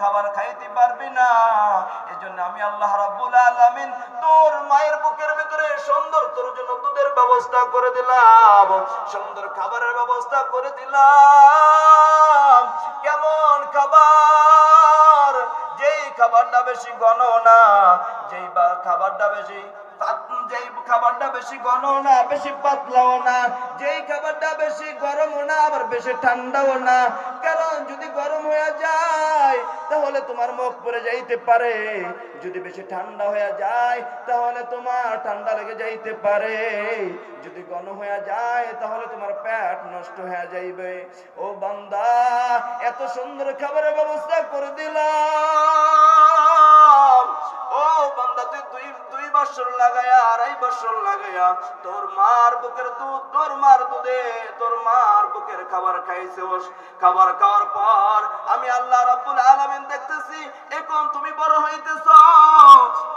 খাবার খাইতে পারবি না। এজন্য আমি আল্লাহ রাব্বুল আলামিন তোর মায়ের বুকের ভিতরে সুন্দর তোর জন্য দুধের ব্যবস্থা করে দিলাম, সুন্দর খাবারের ব্যবস্থা করে দিলাম। কেমন খাবার? যেই খাবারটা বেশি ঘন না, যেই খাবারটা বেশি যেই খাবারটা বেশি ঘন না, বেশি পাতলাও না, যেই খাবারটা বেশি গরমও না, আবার বেশি ঠান্ডাও না। কারণ যদি গরম হয়ে যায় তাহলে তোমার মুখ পড়ে যাইতে পারে, যদি বেশি ঠান্ডা হয়ে যায় তাহলে তোমার ঠান্ডা লেগে যাইতে পারে, যদি ঘন হয়ে যায় তাহলে তোমার পেট নষ্ট হয়ে যাইবে। ও বান্দা, এত সুন্দর খাবারের ব্যবস্থা করে দিলাম। ও বান্দা, তুই দুই বছর লাগায়া, 2.5 বছর লাগায়া তোর মার বুকের দুধ, তোর মার দুধে তোর মার বুকের খাবার খাইছস। খাবার খাওয়ার পর আমি আল্লাহ রাব্বুল আলামিন দেখতেছি এখন তুমি বড় হইতেছ।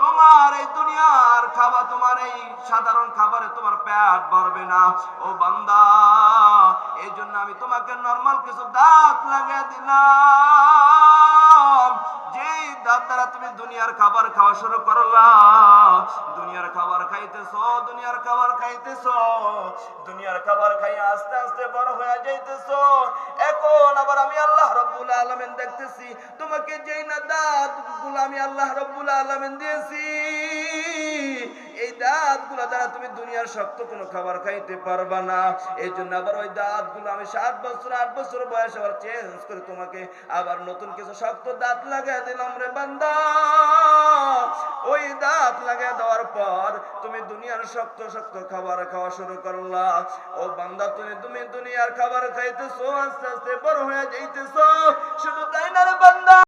তোমার এই দুনিয়ার খাবার, তোমার এই সাধারণ খাবারে তোমার পেট ভরবে না। ও বান্দা, এই জন্য আমি তোমাকে নরমাল কিছু দাঁত লাগিয়ে দিলাম, যেই দাঁত দ্বারা তুমি দুনিয়ার খাবার খাওয়া শুরু করলা। দুনিয়ার খাবার খাইতেছ, দুনিয়ার খাবার খাইতেছ, দুনিয়ার খাবার খাই আস্তে আস্তে বড় হয়ে যাইতেছ। এখন আবার আমি আল্লাহ রাব্বুল আলামিন দেখতেছি তোমাকে যেই না দাঁত গুলো আমি আল্লাহ রাব্বুল আলামিন দিয়েছি, এই দাঁত গুলা দ্বারা তুমি দুনিয়ার শক্ত কোনো খাবার খাইতে পারবা না। এই জন্য আবার ওই দাঁত গুলো আমি 7 বছর 8 বছর বয়সে আবার চেঞ্জ করে তোমাকে আবার নতুন কিছু শক্ত দাঁত লাগাই দিলাম রে বান্দা। ওই দাঁত লাগাই দেওয়ার পর তুমি দুনিয়ার শক্ত শক্ত খাবার খাওয়া শুরু করলা। ও বান্দা, তুমি দুনিয়ার খাবার খাইতেছো, আস্তে আস্তে বড় হয়ে যাইতেছো। শুধু তাই না রে বান্দা,